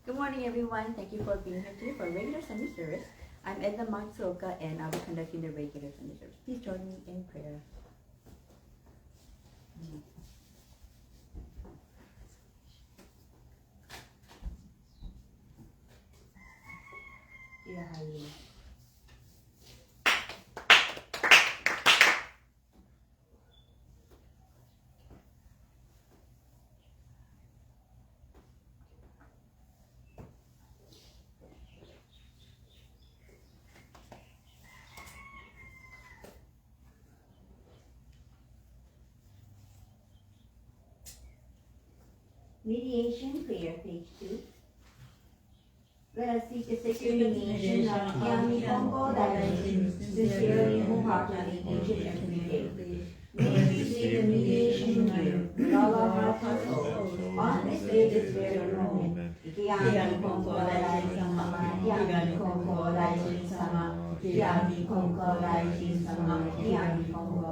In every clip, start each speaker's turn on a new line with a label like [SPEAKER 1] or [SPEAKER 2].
[SPEAKER 1] Good morning, everyone. Thank you for being here today for regular Sunday service. I'm Edna Sensei, and I'll be conducting the regular Sunday service. Please join me in prayer. Mediation prayer, page 2. Let us seek the sacred mediation of Konko that is sincerely and wholeheartedly each and every day. May we seek the mediation of you with all our heart and soul on this day, this very moment. Konko Konko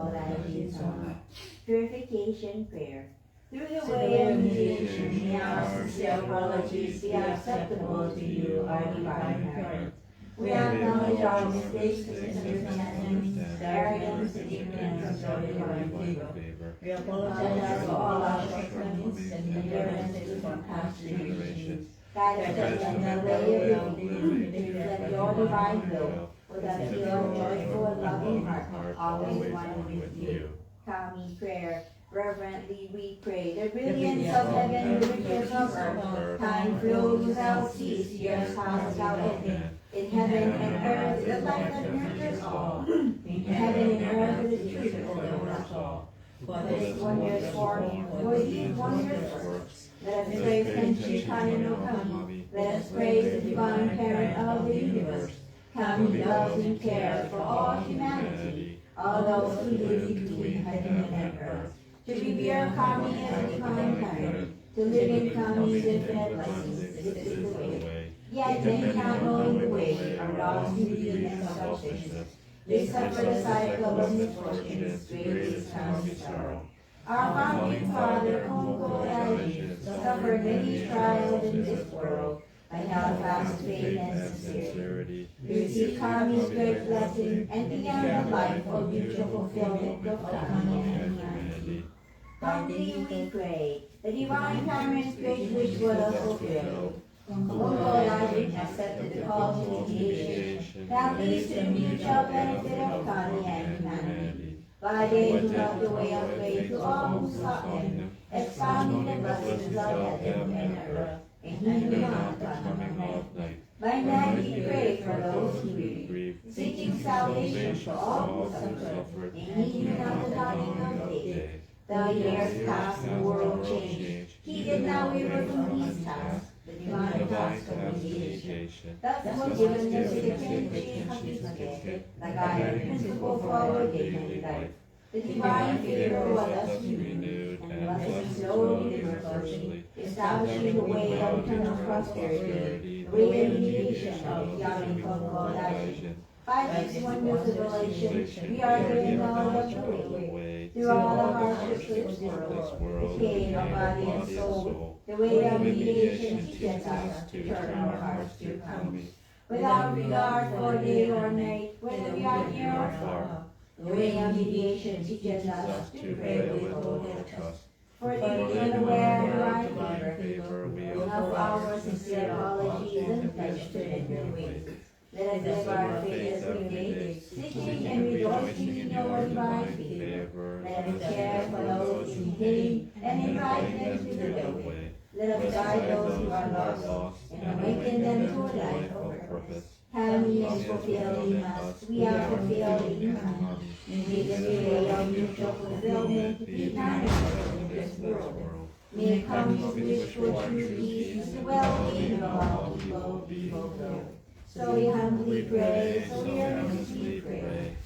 [SPEAKER 1] Purification prayer. Through the way of mediation, may our sincere apologies be acceptable to you, our divine parent. We acknowledge our mistakes, misunderstandings, arrogance, and ignorance of your divine favor. We apologize for all our shortcomings and ignorances from past generations. Guide us in the way of living to reflect your divine will, with a pure, joyful, and loving heart, always one with you. Kami prayer. Reverently we pray, the brilliance of heaven, the riches of earth, time flows without cease, years pass without ending. In heaven and earth, the light that nurtures all. In heaven and earth, the truth that knows us all. For this wondrous form, for these wondrous works, let us praise Kenshi Kami no Kami. Let us praise the divine parent of the universe. Kami loves and cares for all humanity, all those who live between heaven and earth. To revere Kami as a divine parent, to live in Kami's infinite blessings, this is the way. Yet many not knowing the way are lost in greed and selfishness. They suffer the cycle of misfortunes, greatly Kami's sorrow. Our founding father, Konko, suffered many trials in this world, by held fast faith and sincerity. We receive Kami's great blessing and began a life of mutual fulfillment of Kami and humanity. Humbly we pray, the divine parent's great wish was fulfilled. Konko accepted the call to mediation that leads to the mutual benefit of Kami and humanity. By day who led the way of faith to all who sought him, expounding the blessings of heaven and earth, and he knew not the coming of night. By night he prayed for those who grieve, seeking salvation for all who suffer, and he knew not the dawning of day. The years passed, the world changed. He did not waver from these tasks, the divine task of mediation. Thus was given the Kenshi Hakisuke, the guiding principle for our daily life. The divine favor was thus renewed, and blessings slowly and mercifully, establishing the way of eternal prosperity, the way of mediation of Yami Konko. By this wondrous revelation, we are given knowledge of the way, through all the hardships of this world, the pain of body and soul. The way of mediation teaches us to turn our hearts to Kami. Without regard for day or night, whether we are near or far, the way of mediation teaches us to pray with total trust. For the unaware divine favor, we offer our sincere apologies and pledge to end your ways. Let us live our faith as we may, seeking and rejoicing in your divine favor. Let us care for those in pain and invite them to the way. Let us guide those who are lost and awaken them to a life of purpose. Kami is fulfilled in us, we are fulfilled in Kami. May this way of mutual fulfillment be manifested in this world. May Kami's wish for true peace and the well-being of all people be fulfilled. So we humbly pray, so we earnestly pray.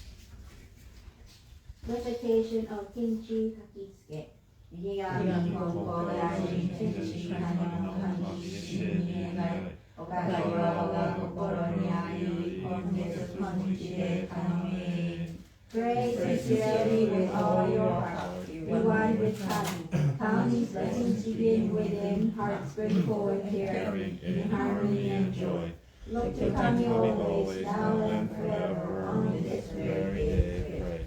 [SPEAKER 1] Recitation of Kenshi Hakisuke. Yami Konko Daishin Kenshi Kami no Kami Shin Negai. Okawa wa kokoro ni ai, hondesu konnichi de kami. Pray sincerely with all your heart. everyone with Kami. Kami's blessings begin within, hearts grateful and caring, in harmony and joy. Look to Kami always, now and forever, on this very day pray.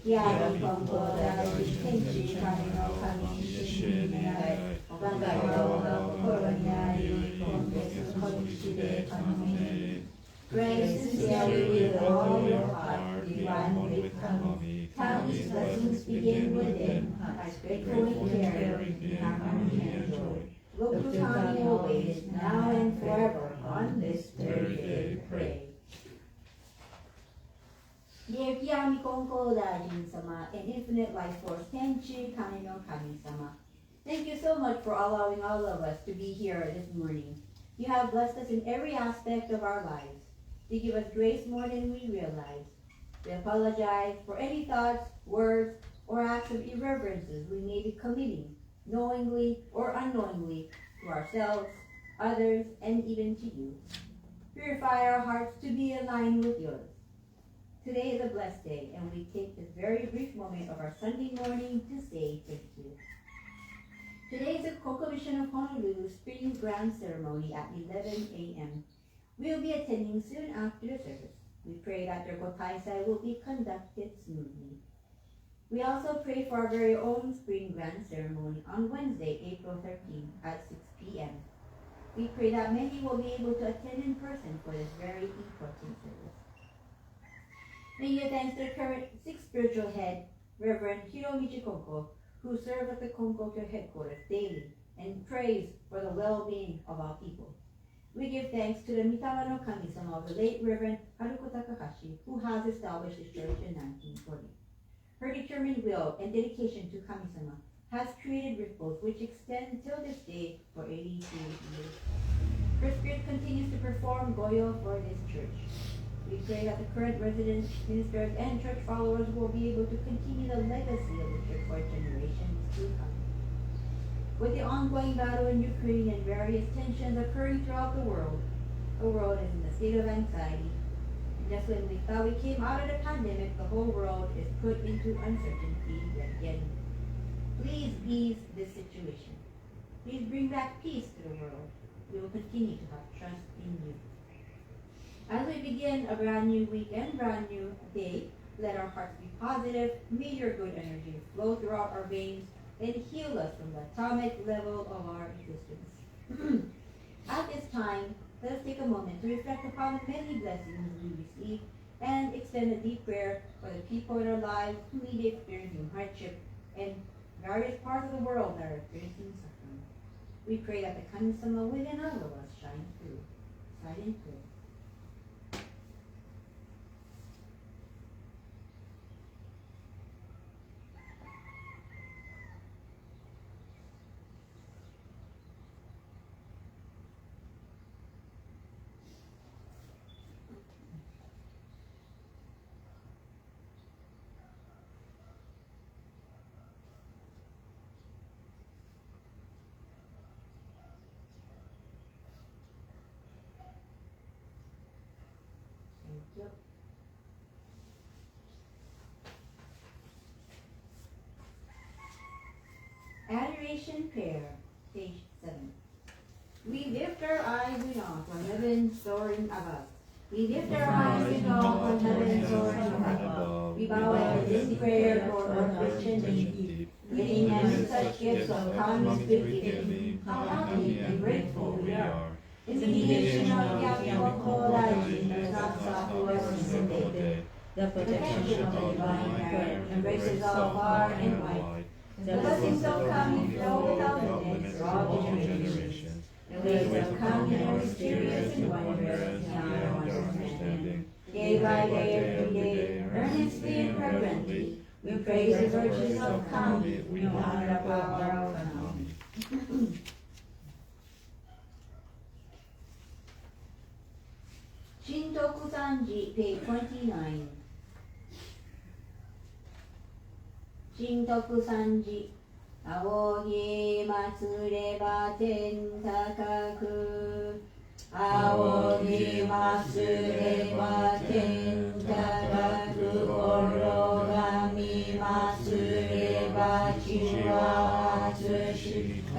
[SPEAKER 1] Wahiawa, Konko, Dashi, Kenshi, Kami no Kami, Shin, Minai, Wahiawa, Kokoro ni Ari, Konko, Koichi de Kami. Pray sincerely with all your heart, be one with Kami. Kami's blessings begin within, hearts grateful and caring, in harmony and joy. Look to Kami always, now and forever, on this very day pray. Dear Kiyami Konko Dajin-sama and Infinite Life Force Tenchi Kami no Kami-sama, thank you so much for allowing all of us to be here this morning. You have blessed us in every aspect of our lives. You give us grace more than we realize. We apologize for any thoughts, words, or acts of irreverences we may be committing, knowingly or unknowingly, to ourselves, others, and even to you. Purify our hearts to be aligned with yours. Today is a blessed day, and we take this very brief moment of our Sunday morning to say thank you. Today is the Konko Mission of Honolulu Spring Ground Ceremony at 11 a.m. We will be attending soon after the service. We pray that the Kotaisai will be conducted smoothly. We also pray for our very own Spring Grand Ceremony on Wednesday, April 13th at 6 p.m. We pray that many will be able to attend in person for this very important service. We give thanks to the current 6th spiritual head, Reverend Hiromichi Konko, who serves at the Konko headquarters daily and prays for the well-being of our people. We give thanks to the Mitawa no Kami-sama of the late Reverend Haruko Takahashi, who has established this church in 1940. Her determined will and dedication to Kami-sama has created ripples which extend till this day for 83 years. Her spirit continues to perform goyo for this church. We pray that the current residents, ministers, and church followers will be able to continue the legacy of the church for generations to come. With the ongoing battle in Ukraine and various tensions occurring throughout the world is in a state of anxiety. And just when we thought we came out of the pandemic, the whole world is put into uncertainty yet again. Please ease this situation. Please bring back peace to the world. We will continue to have trust in you. As we begin a brand new week and brand new day, let our hearts be positive. May your good energy flow throughout our veins and heal us from the atomic level of our existence. At this time, let us take a moment to reflect upon the many blessings we receive and extend a deep prayer for the people in our lives who may be experiencing hardship in various parts of the world that are experiencing suffering. We pray that the Kami-sama within all of us shine through. Silent prayer. Yep. Adoration Prayer, page 7. We lift our eyes in awe for heaven soaring above. We lift our eyes in awe for heaven soaring above. We bow at this prayer for earth rich and deep, giving us such gifts of Kami's good giving. How happy and grateful we are. In the mediation of Yakuko Daiji does not stop or intimidate. The protection of the divine parent embraces all far and wide. The blessings of Kami flow without limits through all generations. The ways of Kami are mysterious and wondrous beyond our understanding. Day by day, every day, earnestly and reverently, we praise the virtues of Kami. We honor the power of Kami. Shintoku Sanji, page 29. Shintoku Sanji. 仰ぎ祭れば天高く。仰ぎ祭れば天高く。滅がみ祭れば地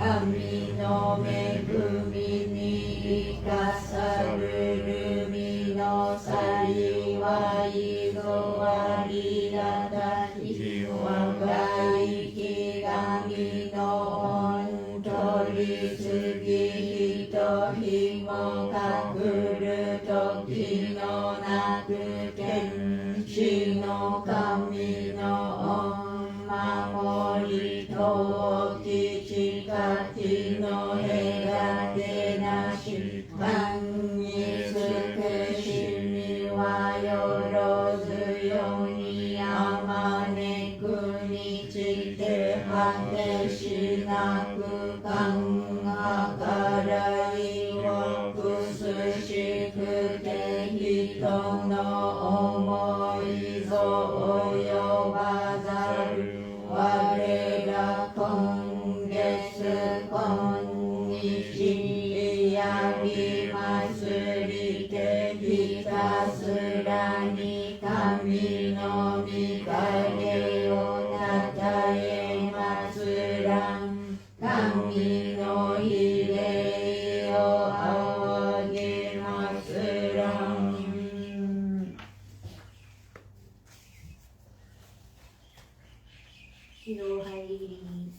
[SPEAKER 1] 神の恵みに生かさるみの幸いごありがたき若いき神の御取り次ひとひもかくる時のなく天使の神の御守りときかきの隔てなし万につくしみはよろずよにあまねくにちて果てしなくかんあからいをくすしくて人の思いぞ及ばざる我ら今月今日やびますりてひたすらに神の御影をたたえますらん神のひれをあげますらん白入り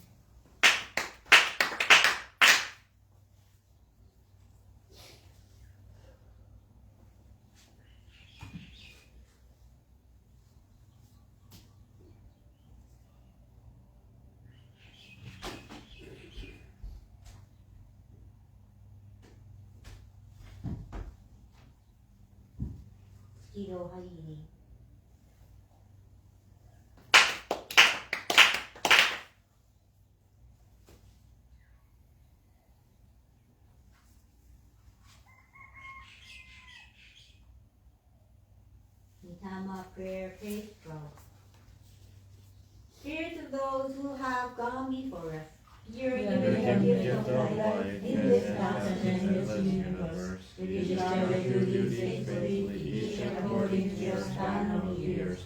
[SPEAKER 1] 色入りNitama prayer faith flow. Spirits of those who have gone before us, you're giving the gift of life in this constant and this universe. You discharge your duties faithfully, each according to your span of years.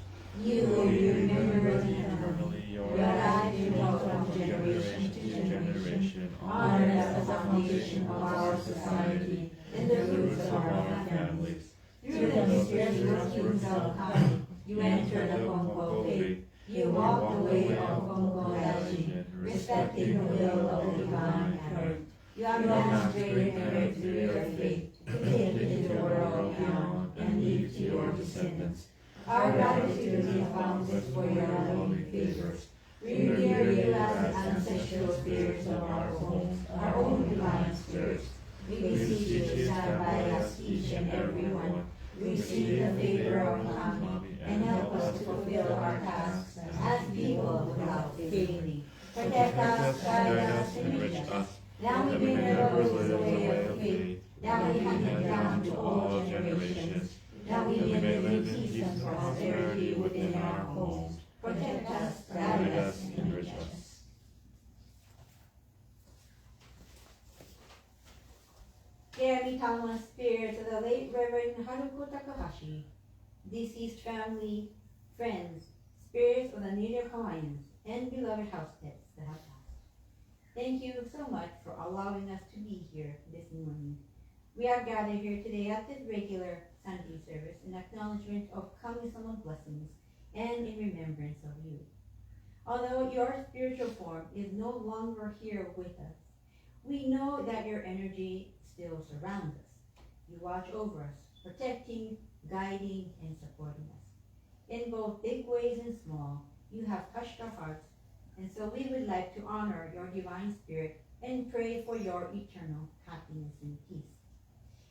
[SPEAKER 1] You remember eternally. Your life you walk from generation to generation, honored as the foundation of our society and the roots of our families. Through the mysterious workings of Kami, you entered the Konko faith. You walked the way of Konko legend, respecting the will of the divine parent. You have demonstrated merit through your faith to take it to the world beyond and leave to your descendants. Our gratitude is boundless for your loving favors. We revere you as the ancestral spirits of our homes, our own divine spirits. We beseech you to stand by us, each and every one. Receive the favor of Kami and help us to fulfill our tasks as people without failing. Protect us, guide us, enrich us. Now we bring the rose the way of faith. Now we hand it down to all generations. Now we live in peace and prosperity within our homes. Protect us, guide us, enrich us. Dear Mitama spirits of the late Reverend Haruko Takahashi, deceased family, friends, spirits of the native Hawaiians, and beloved house pets that have passed. Thank you so much for allowing us to be here this morning. We are gathered here today at this regular Sunday service in acknowledgement of Kami-sama blessings and in remembrance of you. Although your spiritual form is no longer here with us, we know that your energy still surrounds us. You watch over us, protecting, guiding, and supporting us. In both big ways and small, you have touched our hearts, and so we would like to honor your divine spirit and pray for your eternal happiness and peace.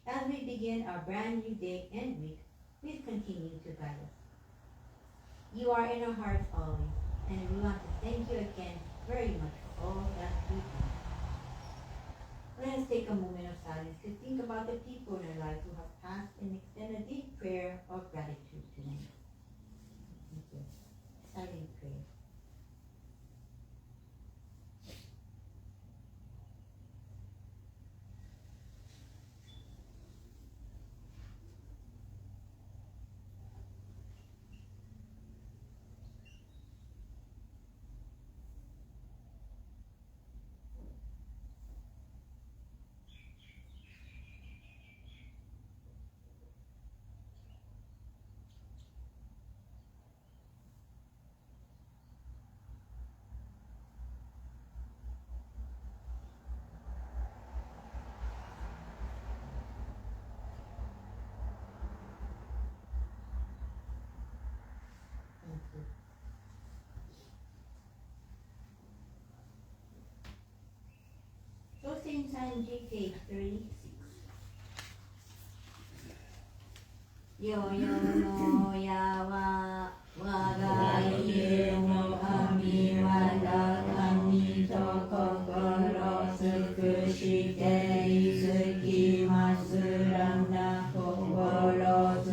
[SPEAKER 1] As we begin our brand new day and week, please continue to guide us. You are in our hearts always, and we want to thank you again very much for all that you do. Let us take a moment of silence to think about the people in our lives who have passed and extend a deep prayer of gratitude to them. Thank you. Silent prayer. Sanji, page 36. よよのやは我が家の神は神と心尽くしていつきますらな心尽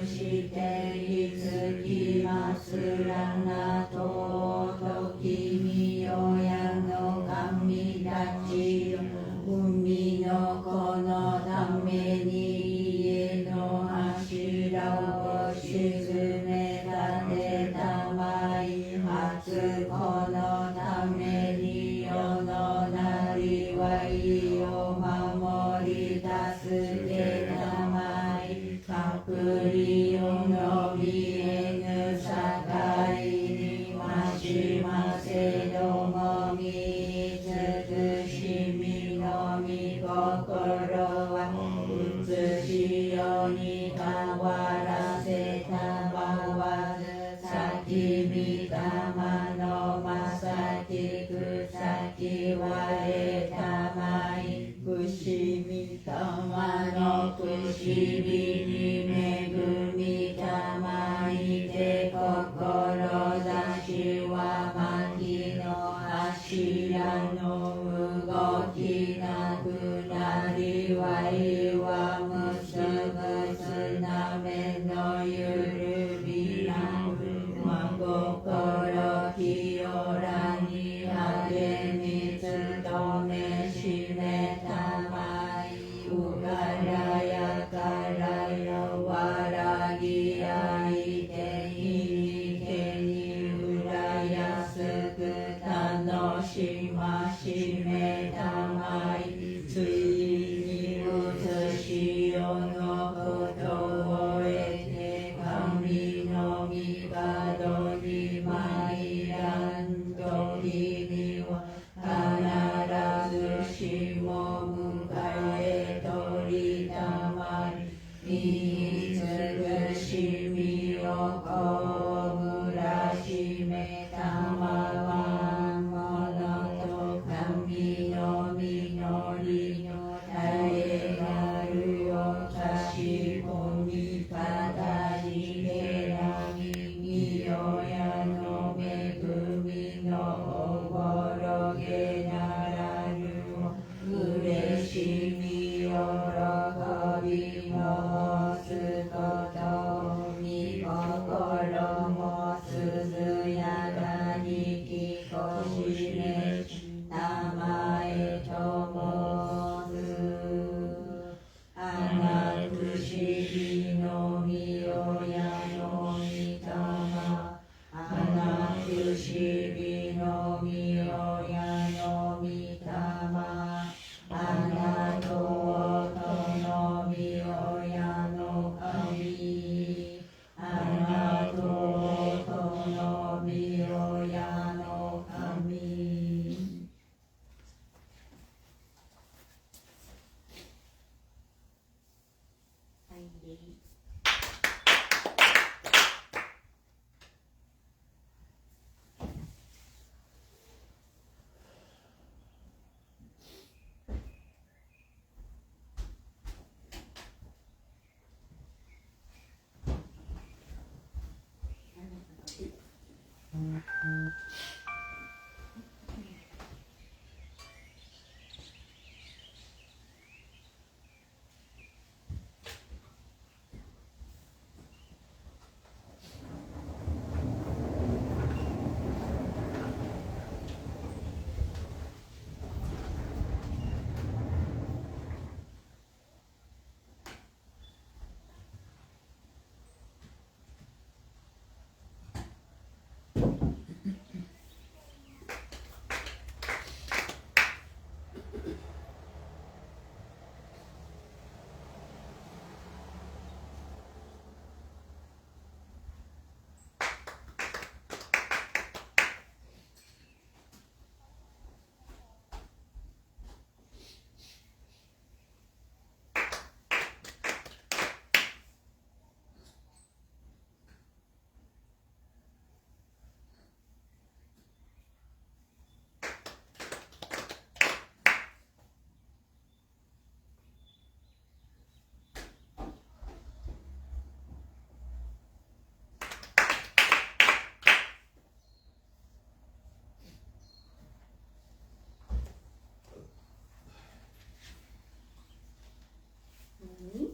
[SPEAKER 1] くしていつきますらなと君よやの神たちよ海の子のために家の柱を沈め立てたまい初子のために世のなりわいを守り助けたまいかくりをのびえぬさかいにましませどもみつくしみのみ心は写しよに変わらせたまわずさきみたまのまさきくさきわえたまいくしみたまのくしびにめぐみたまいて志はまきの柱の動きなくなりわいは結ぶすなめのゆるびな真心清らに励み努めしめたまいうからやからよわらぎあいていにけにうらやすく楽しましめたまいついに写しよのことを得て神の御門に参らんときには必ずしも迎え取りたまい見つくしみをこむらしめたまわものと神の実りの絶えなるをかしこみかたじけなみよやの恵みのおぼろげならぬをうれしみ喜びもすことみ心もすずやかにきこしめしたまえともずあなくしびのみよやのみたまあなくしびのみよやのみたまあなととのみよやの神あなととのみよやの神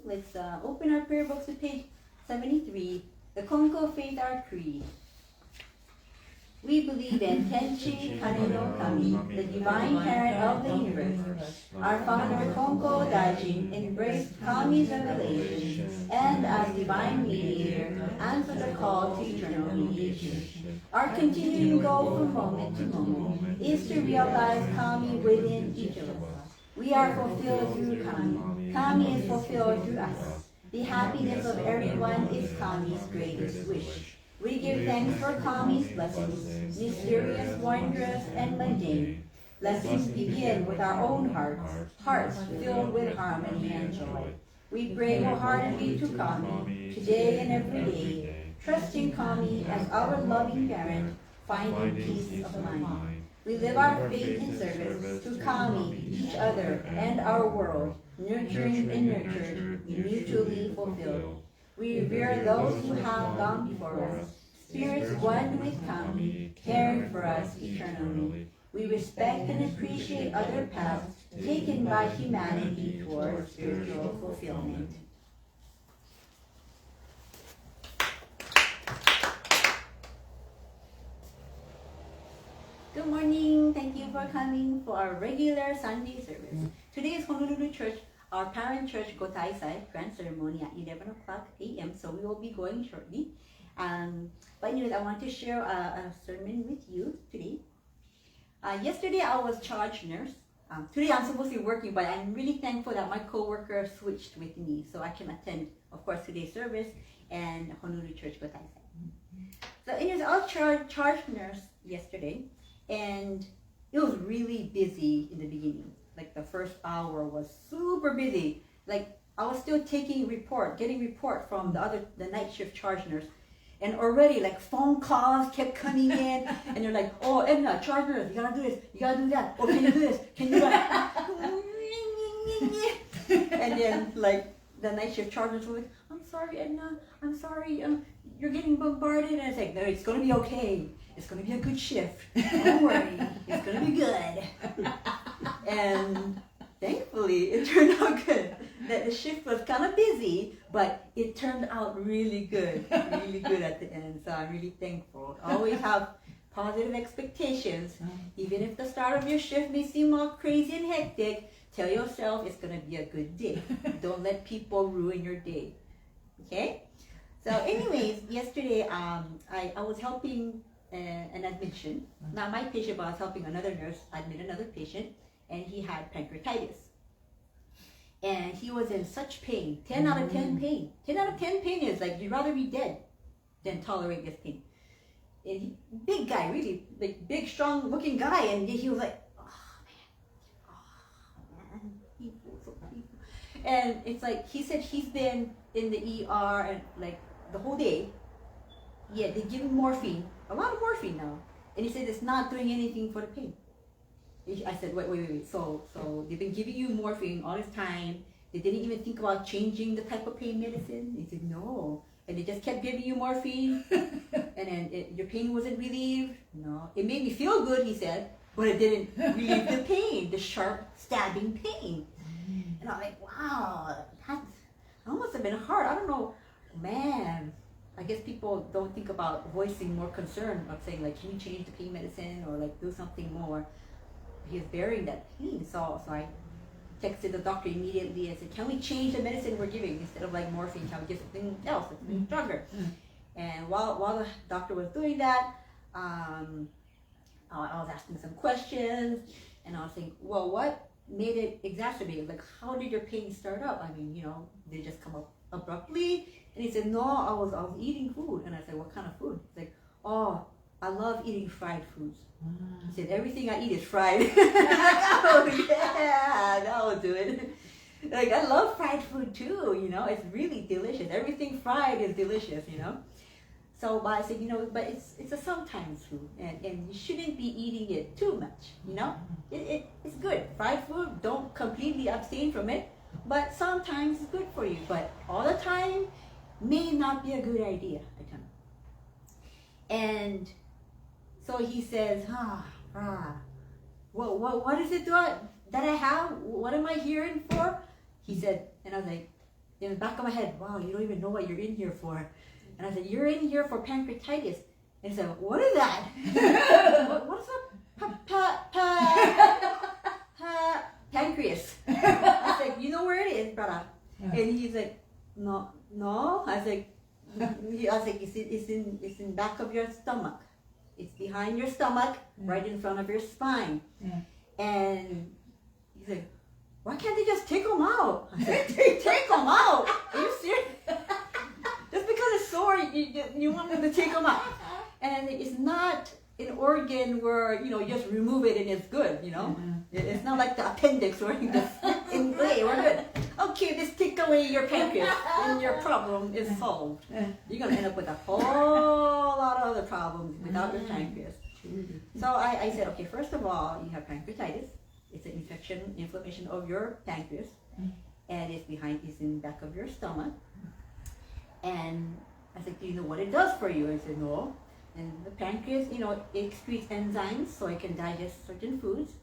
[SPEAKER 1] let's open our prayer books to page 73, the Konko Faith Our Creed. We believe in Tenchi Kane no Kami, the divine parent of the universe. Our founder Konko Daijin embraced Kami's revelation and as divine mediator answered the call to eternal mediation. Our continuing goal from moment to moment is to realize Kami within each of us. We are fulfilled through Kami. Kami is fulfilled through us. The happiness of everyone is Kami's greatest wish. We give thanks for Kami's blessings, mysterious, wondrous, and mundane. Blessings begin with our own hearts filled with harmony and joy. We pray wholeheartedly to Kami, today and every day, trusting Kami as our loving parent, finding peace of mind. We live our faith in service to Kami, each other, and our world, nurturing and nurtured, mutually fulfilled. We revere those who have gone before us, spirits one with Kami, caring for us eternally. We respect and appreciate other paths taken by humanity towards spiritual fulfillment. Good morning. Thank you for coming for our regular Sunday service. Today is Honolulu Church, our parent church Gotaisai grand ceremony at 11 o'clock a.m. So we will be going shortly. But anyways, I want to share a sermon with you today. Yesterday I was charge nurse. Today I'm supposed to be working, but I'm really thankful that my co-worker switched with me so I can attend, of course, today's service and Honolulu Church Gotaisai. So anyways, I was charge nurse yesterday, and it was really busy in the beginning. Like the first hour was super busy. Like I was still getting report from the night shift charge nurse. And already like phone calls kept coming in and they're like, oh Edna, charge nurse, you gotta do this, you gotta do that, oh can you do this, can you do that? And then like the night shift charge nurse was like, I'm sorry Edna, I'm sorry, you're getting bombarded. And it's like, no, it's gonna be okay. It's gonna be a good shift. Don't worry, it's gonna be good. And thankfully it turned out good. That the shift was kind of busy, but it turned out really good at the end. So I'm really thankful. Always have positive expectations. Even if the start of your shift may seem all crazy and hectic, tell yourself it's going to be a good day. Don't let people ruin your day. Okay? So anyways, yesterday I was helping an admission. Not my patient, but I was helping another nurse admit another patient, and he had pancreatitis. And he was in such pain, 10 out of 10 pain. 10 out of 10 pain is like, you'd rather be dead than tolerate this pain. And he, big guy, really, like big, strong looking guy. And he was like, oh man, people, so people. And it's like, he said he's been in the ER and like the whole day. Yeah, they give him morphine, a lot of morphine now. And he said it's not doing anything for the pain. I said, wait. So they've been giving you morphine all this time. They didn't even think about changing the type of pain medicine. He said, no. And they just kept giving you morphine. And then your pain wasn't relieved. No. It made me feel good, he said, but it didn't relieve the pain, the sharp, stabbing pain. And I'm like, wow, that must have been hard. I don't know. Man, I guess people don't think about voicing more concern of saying, like, can you change the pain medicine or, like, do something more? He's bearing that pain, so I texted the doctor immediately and said, can we change the medicine we're giving? Instead of like morphine, can we give something else, something stronger? And while the doctor was doing that, I was asking some questions, and I was saying, well, what made it exacerbate? Like, how did your pain start up? I mean, did it just come up abruptly? And he said, no, I was eating food. And I said, what kind of food? He's like, oh, I love eating fried foods. He said, everything I eat is fried. Like, oh yeah, that will do it. Like, I love fried food too, it's really delicious. Everything fried is delicious, So but I said, but it's a sometimes food, and you shouldn't be eating it too much, It's good. Fried food, don't completely abstain from it, but sometimes it's good for you. But all the time may not be a good idea, I tell him. And so he says, what is it that I have? What am I hearing for? He said, and I was like,
[SPEAKER 2] in the back of my head, wow, you don't even know what you're in here for. And I said, you're in here for pancreatitis. And he said, what is that? What's a pancreas? I said, you know where it is, brother? And he's like, no. I said, it's in back of your stomach. It's behind your stomach, right in front of your spine. And he's like, why can't they just take them out? I said, take them out? Are you serious? Just because it's sore, you want them to take them out. And it's not an organ where, you just remove it and it's good, It's not like the appendix where you just, we're good. Okay, just take away your pancreas and your problem is solved. You're going to end up with a whole lot of other problems without your pancreas. So I said, okay, first of all, you have pancreatitis. It's an inflammation of your pancreas. And it's in the back of your stomach. And I said, do you know what it does for you? I said, no. And the pancreas, it excretes enzymes so it can digest certain foods.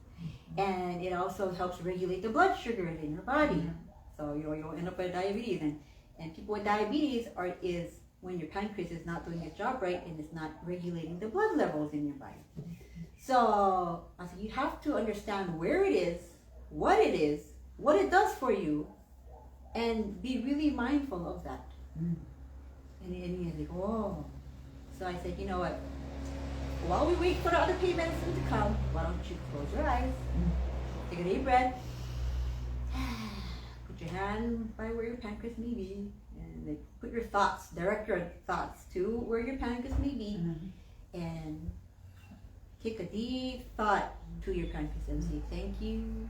[SPEAKER 2] And it also helps regulate the blood sugar in your body. So you don't end up with diabetes. And people with diabetes is when your pancreas is not doing its job right and it's not regulating the blood levels in your body. So I said, you have to understand where it is, what it does for you, and be really mindful of that. And he's like, oh. So I said, you know what? While we wait for the other pain medicine to come, why don't you close your eyes, take a deep breath, put your hand by where your pancreas may be, and like put your thoughts, direct your thoughts to where your pancreas may be, and take a deep thought to your pancreas and say, thank you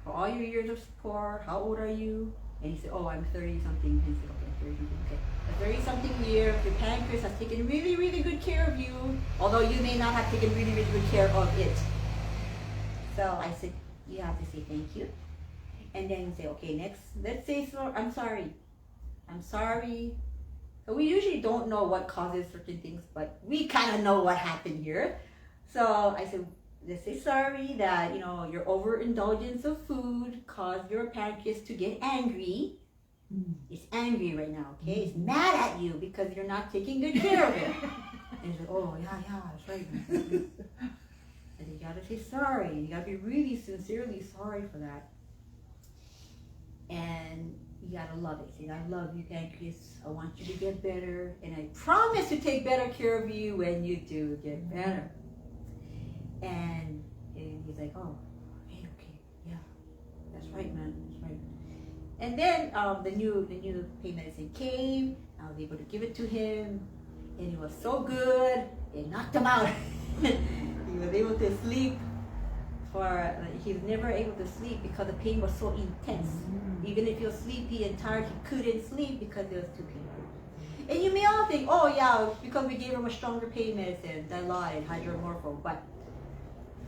[SPEAKER 2] for all your years of support. How old are you? And he said, oh, I'm 30-something. And he said, okay, 30-something, okay. A 30-something year, your pancreas has taken really, really good care of you, although you may not have taken really, really good care of it. So I said, you have to say thank you. And then say, okay, next, let's say, I'm sorry. So we usually don't know what causes certain things, but we kind of know what happened here. So I said, let's say sorry that, your overindulgence of food caused your pancreas to get angry. It's angry right now, okay? It's mad at you because you're not taking good care of it. And he's like, oh, yeah, that's right. And you gotta say sorry. You gotta be really sincerely sorry for that. And you gotta love it. Say, I love you, pancreas. I want you to get better. And I promise to take better care of you when you do get better. And he's like, oh, okay, yeah, that's right, man, that's right. And then the new pain medicine came. I was able to give it to him, and it was so good, it knocked him out. He was able to sleep he was never able to sleep because the pain was so intense. Even if he was sleepy and tired, he couldn't sleep because it was too painful. And you may all think, oh yeah, because we gave him a stronger pain medicine, Dilaudid, hydromorphone, but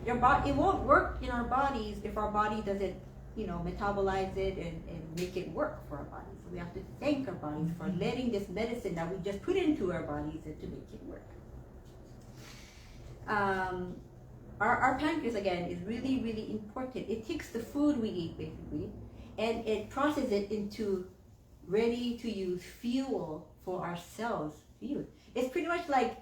[SPEAKER 2] your body, it won't work in our bodies if our body doesn't, metabolize it and make it work for our bodies. So we have to thank our bodies for letting this medicine that we just put into our bodies to make it work. Our pancreas, again, is really, really important. It takes the food we eat, basically, and it processes it into ready-to-use fuel for our cells. It's pretty much like,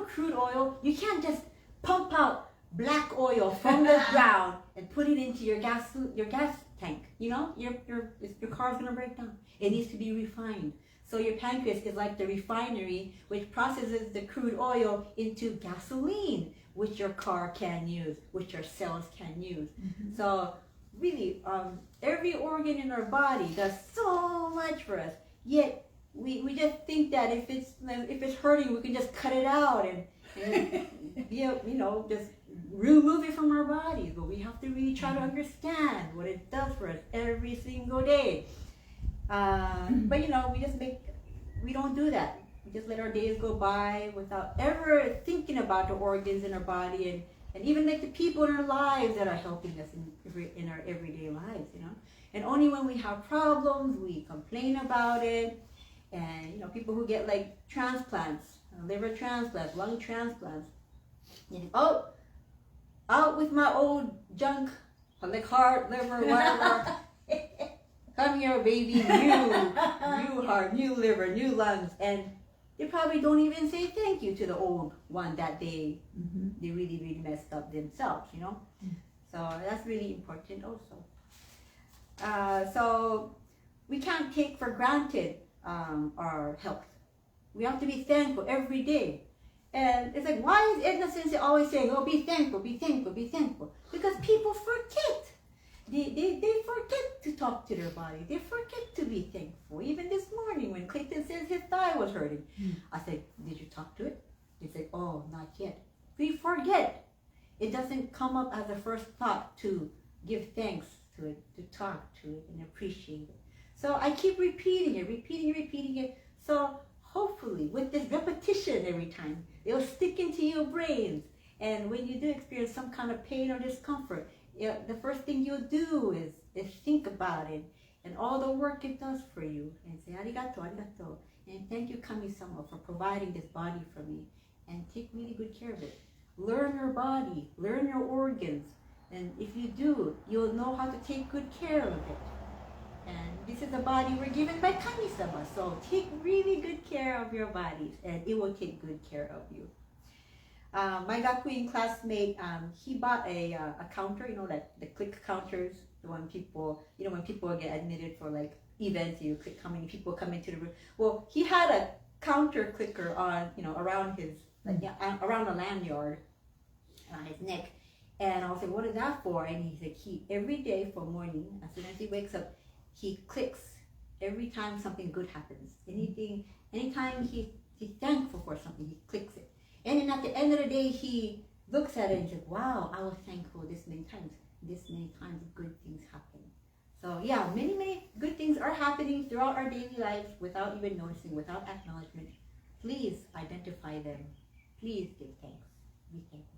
[SPEAKER 2] crude oil. You can't just pump out black oil from the ground and put it into your gas tank. Your car's gonna break down. It needs to be refined. So your pancreas is like the refinery which processes the crude oil into gasoline, which your car can use, which your cells can use. So really, every organ in our body does so much for us. Yet we just think that if it's hurting, we can just cut it out and just remove it from our bodies. But we have to really try to understand what it does for us every single day. But we don't do that. We just let our days go by without ever thinking about the organs in our body and even like the people in our lives that are helping us in our everyday lives, And only when we have problems, we complain about it. And, people who get like transplants, liver transplants, lung transplants, out with my old junk, like heart, liver, whatever. welcome your baby, new heart, new liver, new lungs, and they probably don't even say thank you to the old one that they really messed up themselves, you know. So that's really important also. So we can't take for granted our health. We have to be thankful every day. And it's like, why is Edna Sensei always saying, oh, be thankful, be thankful, be thankful? Because people forget. They forget to talk to their body. They forget to be thankful. Even this morning when Clayton says his thigh was hurting, I said, did you talk to it? He said, oh, not yet. We forget. It doesn't come up as a first thought to give thanks to it, to talk to it and appreciate it. So I keep repeating it. So hopefully with this repetition every time, it'll stick into your brains. And when you do experience some kind of pain or discomfort, the first thing you'll do is think about it and all the work it does for you and say, arigato, arigato. And thank you, Kami-sama, for providing this body for me. And take really good care of it. Learn your body, learn your organs. And if you do, you'll know how to take good care of it. And this is the body we're given by Kami-sama. So take really good care of your bodies and it will take good care of you. My Gakuin classmate, he bought a counter, you know, like the click counters, the one people, you know, when people get admitted for like events, you click how many people come into the room. Well, he had a counter clicker on, you know, around his, around the lanyard on his neck. And I was like, what is that for? And he said, every day for morning, as soon as he wakes up, he clicks every time something good happens. Anytime he's thankful for something, he clicks it. And then at the end of the day, he looks at it and says, wow, I was thankful this many times good things happen. So yeah, many good things are happening throughout our daily lives without even noticing, without acknowledgement. Please identify them. Please give thanks. Be thankful.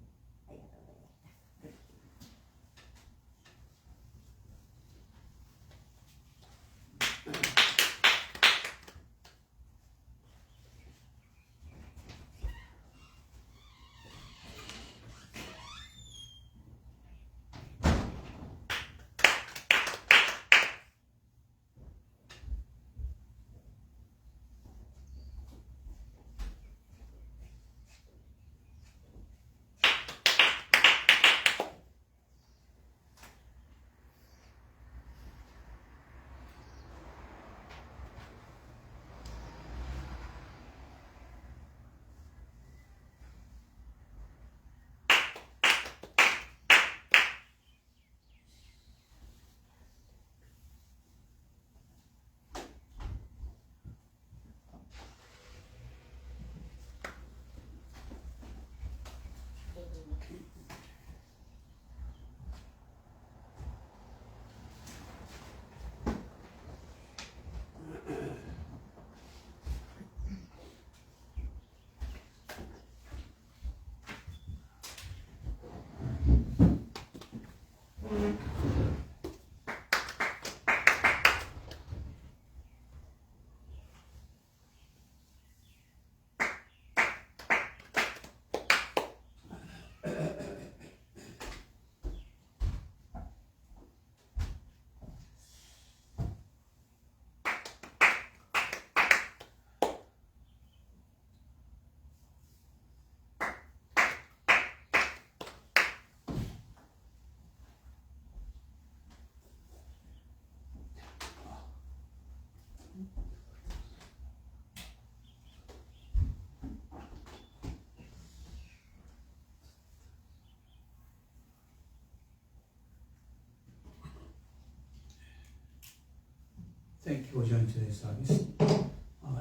[SPEAKER 3] Thank you for joining today's service.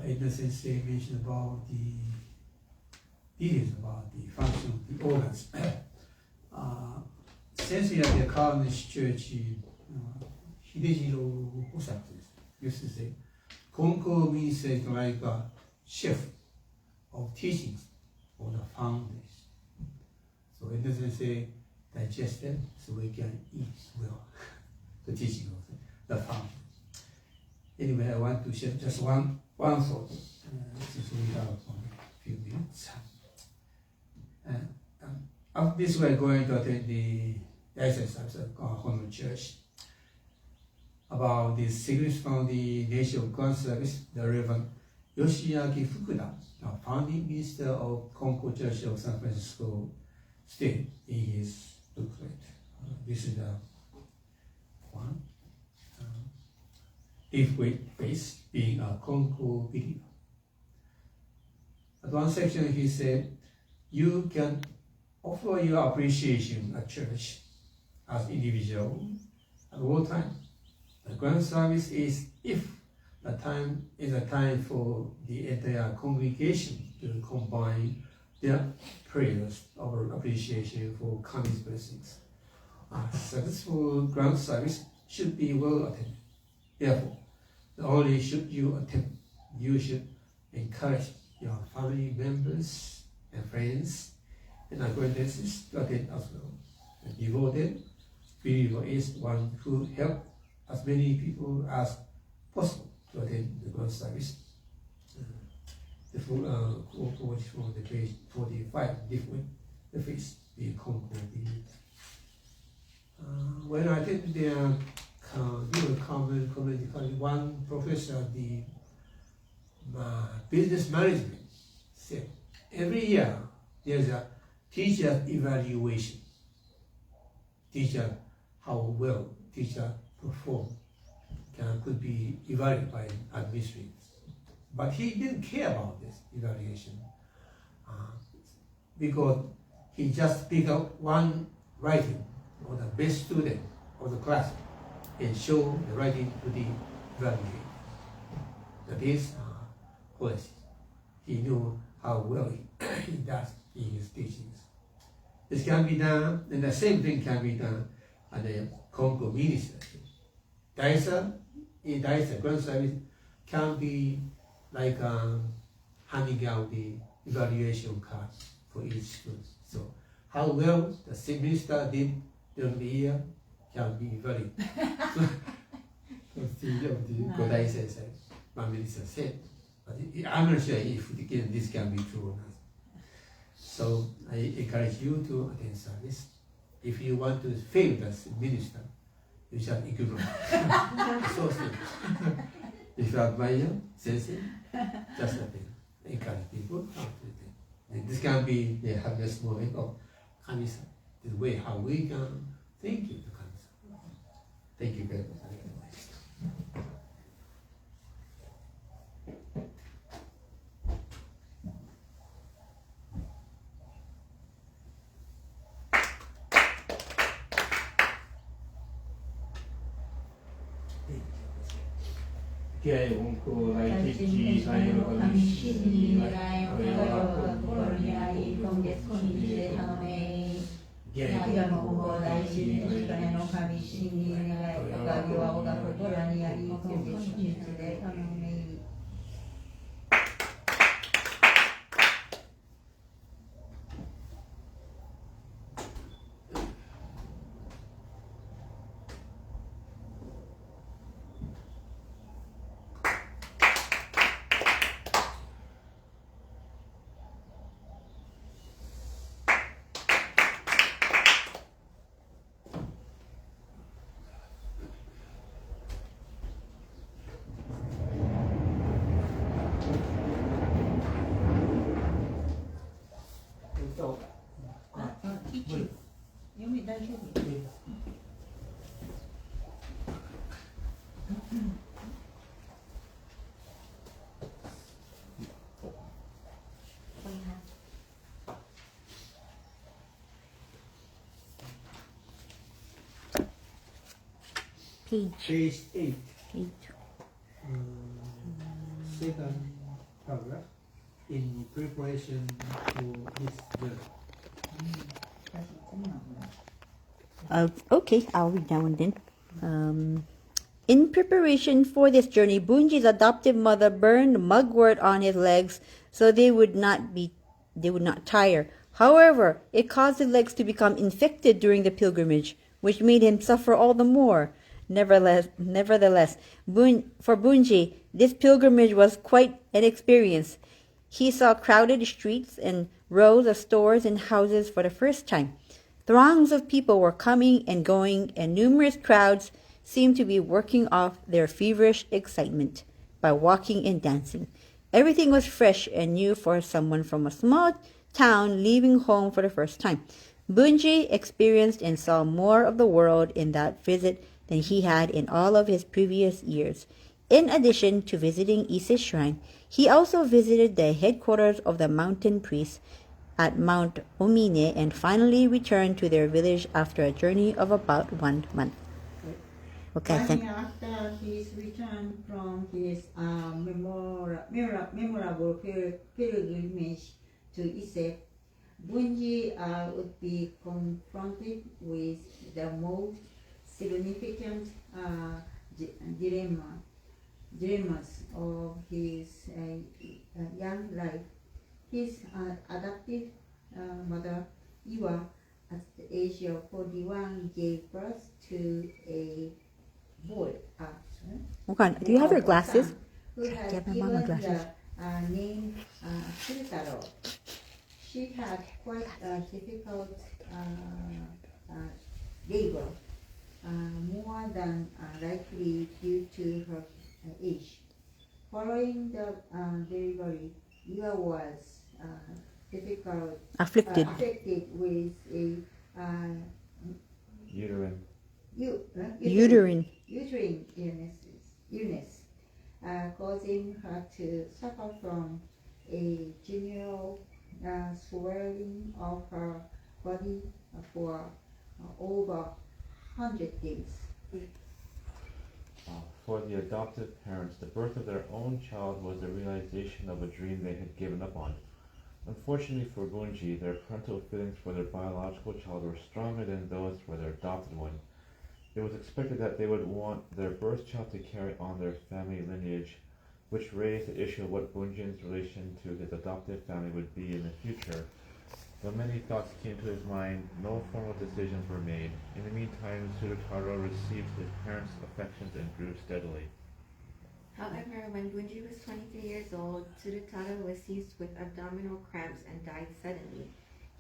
[SPEAKER 3] Edna Sensei mentioned about the details about the function of the organs. Sensei at the Carnish Church, Hidejiro Osaku used to say, Konko means like a chef of teachings for the founders. So Edna Sensei digested so we can eat well the teaching of the founders. Anyway, I want to share just one thought, since we have only a few minutes. After this, we are going to attend the exercise of Konko Church. about the significant the nature of ground service, the Reverend Yoshiaki Fukuda, the founding minister of Konko Church of San Francisco, stated in his booklet. This is the one. If we face being a Konko believer. At one section he said, you can offer your appreciation at church as individual at all time. The grand service is if the time is a time for the entire congregation to combine their prayers of appreciation for coming blessings. A successful grand service should be well attended. Therefore, not only should you attend, you should encourage your family members and friends and acquaintances to attend as well. A devoted believer is one who helps as many people as possible to attend the grand service. The full quote from the page 45 different the face the Konko believer. When I attended the common community college, one professor, the business management, said every year there's a teacher evaluation. Teacher, how well teacher perform could be evaluated by administrators. But he didn't care about this evaluation because he just picked up one writing of the best student of the class and show the writing to the evaluator. That is policy. He knew how well he does in his teachings. This can be done, and the same thing can be done at the Konko ministry. Daisa grand service can be like handing out the evaluation card for each student. So how well the minister did during the year can be evaluated. Godai Sensei, one minister said, but I'm not sure if this can be true or not. So I encourage you to attend service. If you want to fail as minister, you shall ignore. So simple. If you admire Sensei, just attend. Encourage people how to attend. And this can be the happiest moment of Kami-san. The way how we can thank you to Kami-san. Thank you very much. Kiai Konko Raikichi Sayo Page 8. Second paragraph. In preparation for this journey.
[SPEAKER 2] Okay, I'll read that one then. In preparation for this journey, Bunji's adoptive mother burned mugwort on his legs so they would not tire. However, it caused his legs to become infected during the pilgrimage, which made him suffer all the more. Nevertheless, for Bunji, this pilgrimage was quite an experience. He saw crowded streets and rows of stores and houses for the first time. Throngs of people were coming and going, and numerous crowds seemed to be working off their feverish excitement by walking and dancing. Everything was fresh and new for someone from a small town leaving home for the first time. Bunji experienced and saw more of the world in that visit than he had in all of his previous years. In addition to visiting Ise's shrine, he also visited the headquarters of the mountain priests at Mount Omine and finally returned to their village after a journey of about 1 month. Okay,
[SPEAKER 1] Finally, after his return from his memorable pilgrimage to Ise, Bunji would be confronted with the most significant dilemmas of his young life. His adoptive mother, Iwa, at the age of 41, gave birth to a boy.
[SPEAKER 2] Okay, do you have your glasses?
[SPEAKER 1] Who had
[SPEAKER 2] Give my
[SPEAKER 1] given
[SPEAKER 2] mama glasses.
[SPEAKER 1] the name Tsurutaro. She had quite a difficult labor, more than likely due to her age. Following the delivery, Iwa was
[SPEAKER 2] Afflicted.
[SPEAKER 1] afflicted with a
[SPEAKER 2] Uterine.
[SPEAKER 1] uterine illness, causing her to suffer from a general swelling of her body for over 100 days.
[SPEAKER 4] For the adoptive parents, the birth of their own child was the realization of a dream they had given up on. Unfortunately for Bunji, their parental feelings for their biological child were stronger than those for their adopted one. It was expected that they would want their birth child to carry on their family lineage, which raised the issue of what Bunjin's relation to his adoptive family would be in the future. Though many thoughts came to his mind, no formal decisions were made. In the meantime, Tsurutaro received his parents' affections and grew steadily.
[SPEAKER 5] However, when Bunji was 23 years old, Tsurutaro was seized with abdominal cramps and died suddenly.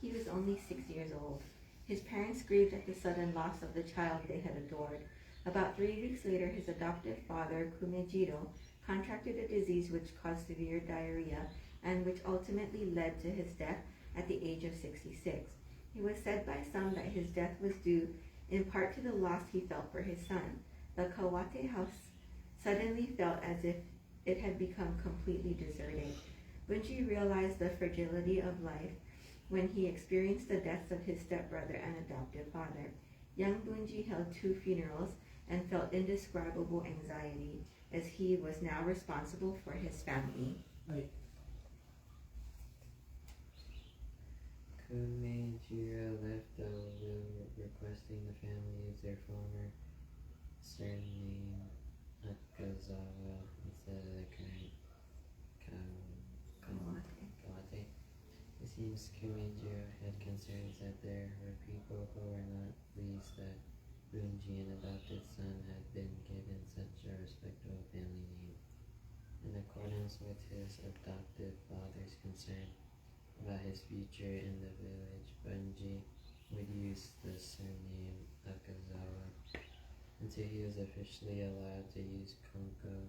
[SPEAKER 5] He was only 6 years old. His parents grieved at the sudden loss of the child they had adored. About 3 weeks later, his adoptive father, Kumejiro, contracted a disease which caused severe diarrhea and which ultimately led to his death at the age of 66. It was said by some that his death was due in part to the loss he felt for his son. The Kawate house suddenly felt as if it had become completely deserted. Bunji realized the fragility of life when he experienced the deaths of his stepbrother and adoptive father. Young Bunji held 2 funerals and felt indescribable anxiety as he was now responsible for his family.
[SPEAKER 6] Kumejiro left a will requesting the family use their former surname Nakazawa instead of the current Kawate. It seems Kumejiro had concerns that there were people who were not pleased that Bunji, an adopted son, had been given such a respectable family name. In accordance with his adoptive father's concern about his future in the village, Bunji would use the surname Nakazawa until he was officially allowed to use Konko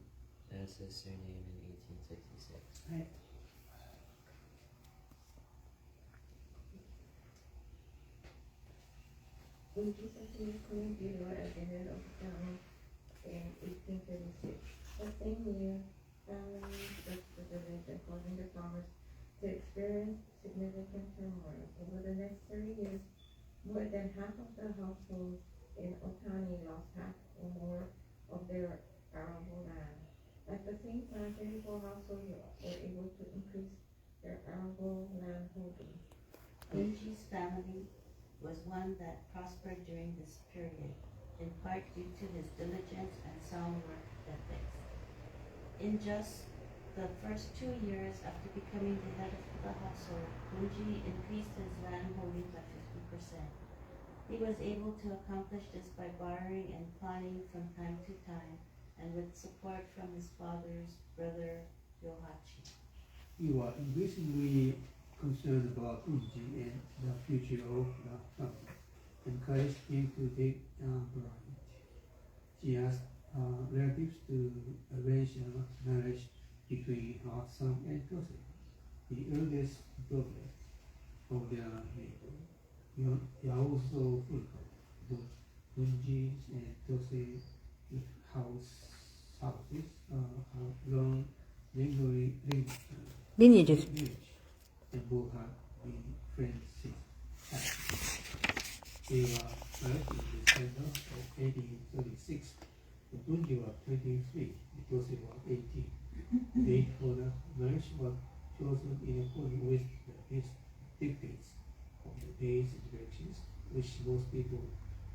[SPEAKER 6] as his surname in 1866.
[SPEAKER 5] Bunji succeeded Kumejiro as the head of the family in 1836. The same year, famine struck the village and causing the farmers to experience significant turmoil. Over the next 30 years, more than half of the households in Otani lost half or more of their arable land. At the same time, 34 households were able to increase their arable land holdings.
[SPEAKER 1] Bunji's family was one that prospered during this period, in part due to his diligence and sound work ethics. In just the first 2 years after becoming the head of the household, Bunji increased his land holding by 50%. He was able to accomplish this by borrowing and planning from time to time, and with support from his father's brother Yohachi.
[SPEAKER 3] You are increasingly concerned about Bunji and the future of the family, encouraged him to take on bride. she asked relatives to arrange a marriage between her son and Tose, the eldest daughter of their neighbor. Yaoso Fulko, both Bunji and Tose houses have long
[SPEAKER 2] lineages.
[SPEAKER 3] And both have been friends since. They were married in December of 1836. The Bunji was 23, the Tose was 18. The date for the marriage was chosen in accordance with the dictates of the days and directions, which most people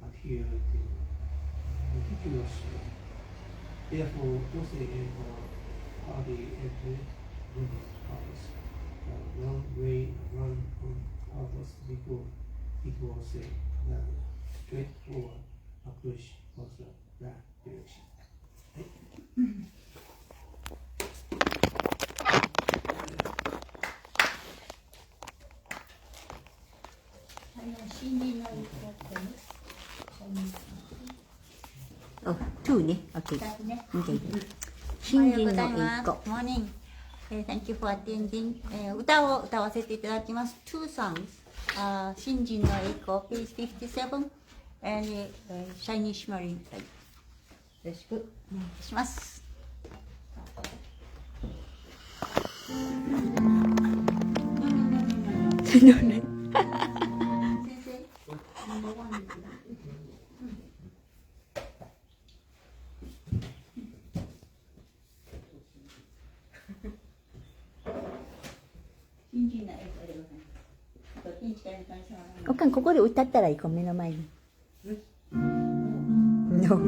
[SPEAKER 3] adhere to meticulously. Therefore, Tose and her party entered Bunji's house one way around on purpose because it was a straightforward approach was that direction.
[SPEAKER 2] Oh, two ね。Okay. Okay. 新人の英語。
[SPEAKER 7] Morning. Thank you for attending. 歌を歌わせていただきます。Two songs. 新人の英語 page 57 and Shiny Shimmery よろしくお願いします。
[SPEAKER 2] おかんここで歌ったらいいか目の前に。No.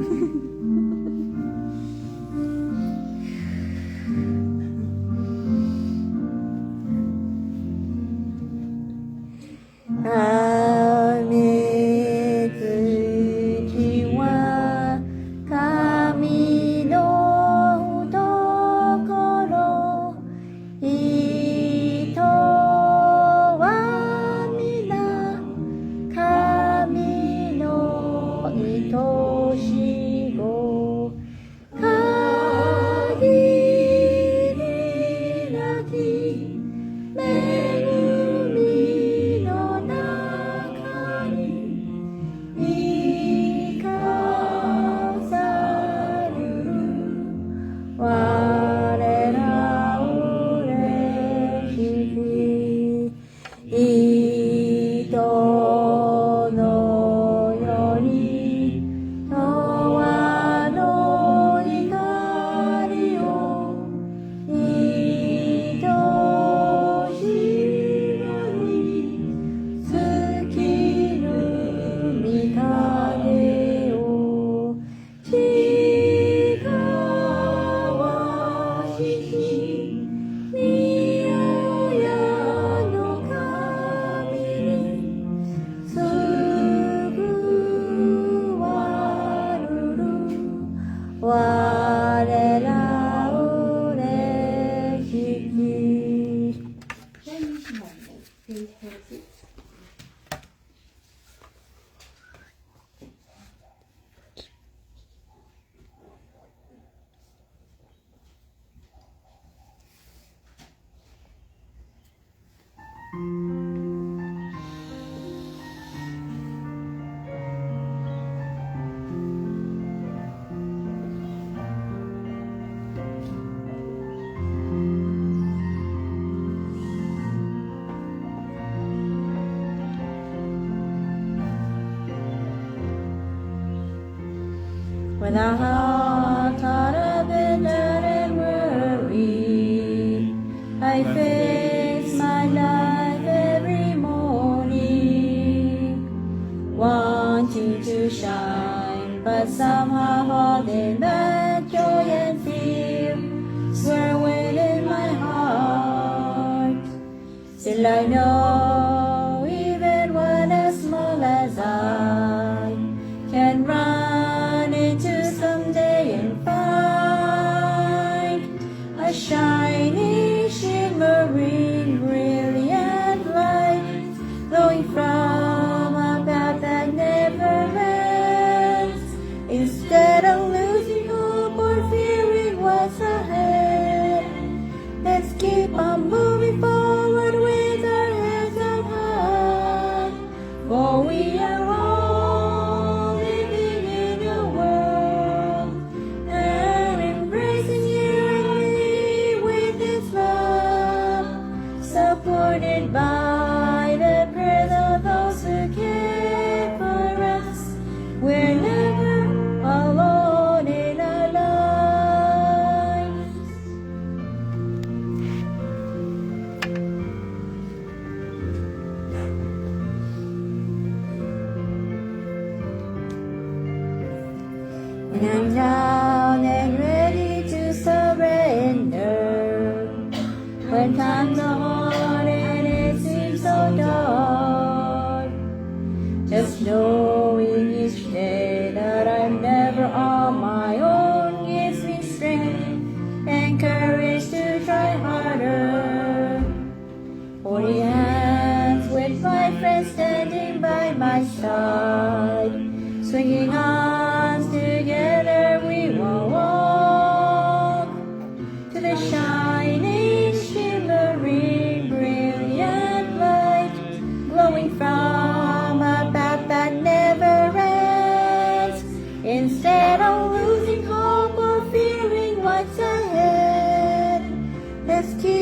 [SPEAKER 2] When I heart have been and worry, I face my life every morning, wanting to shine, but somehow holding back joy and fear, swirling in my heart. Still I know, even one as small as I can run into someday and find a shining, shimmering, brilliant light flowing from a path that never ends. Instead of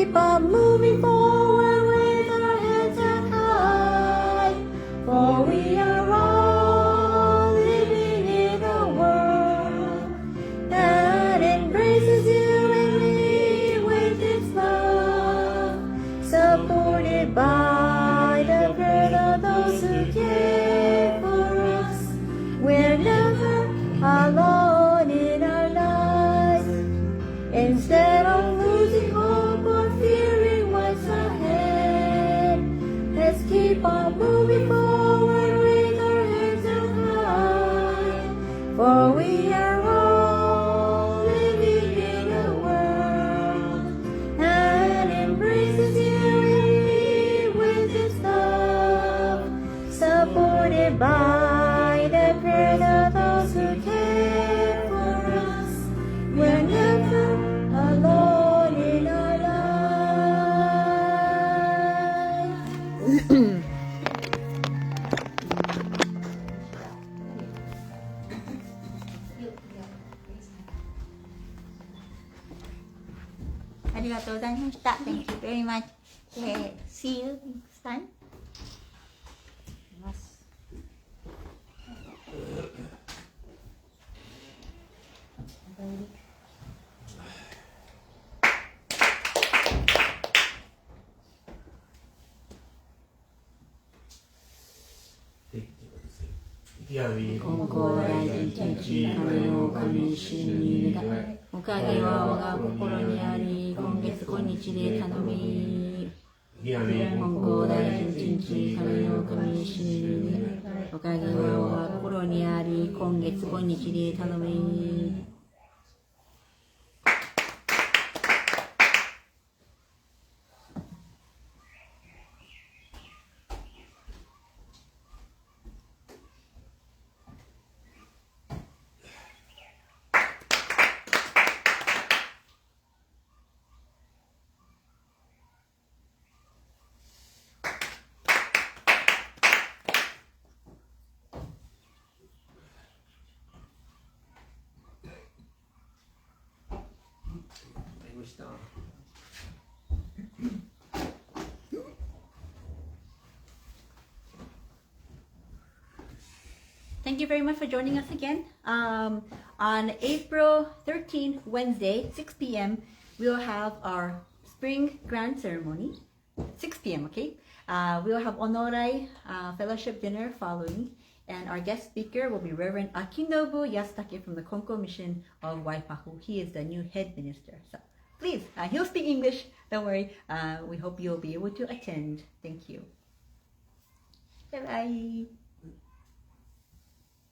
[SPEAKER 7] keep on moving forward with our heads held high, for we are all living in a world that embraces you and me with its love, supported by the prayer of those who care for us. We're never alone in our lives. Instead of losing hope or fearing what's ahead, let's keep on moving forward with our heads held high, for we are all living in a world that embraces you and me with its love, supported by the prayer of those who care for us. We're never alone in our lives. ありがとうございました。Thank you very much. See you next time. Konko大臣地神の神主に願い、おかげは我が心にあり、今月今日で頼み。Konko大臣地神の神主に願い、おかげは我が心にあり、今月今日で頼み。Thank you very much for joining us again. On April 13th, Wednesday, 6 p.m., we'll have our spring grand ceremony. 6 p.m., okay? We'll have Onorai fellowship dinner following, and our guest speaker will be Reverend Akinobu Yasutake from the Konko Mission of Waipahu. He is the new head minister. So please, he'll speak English, don't worry. We hope you'll be able to attend. Thank you. Bye-bye.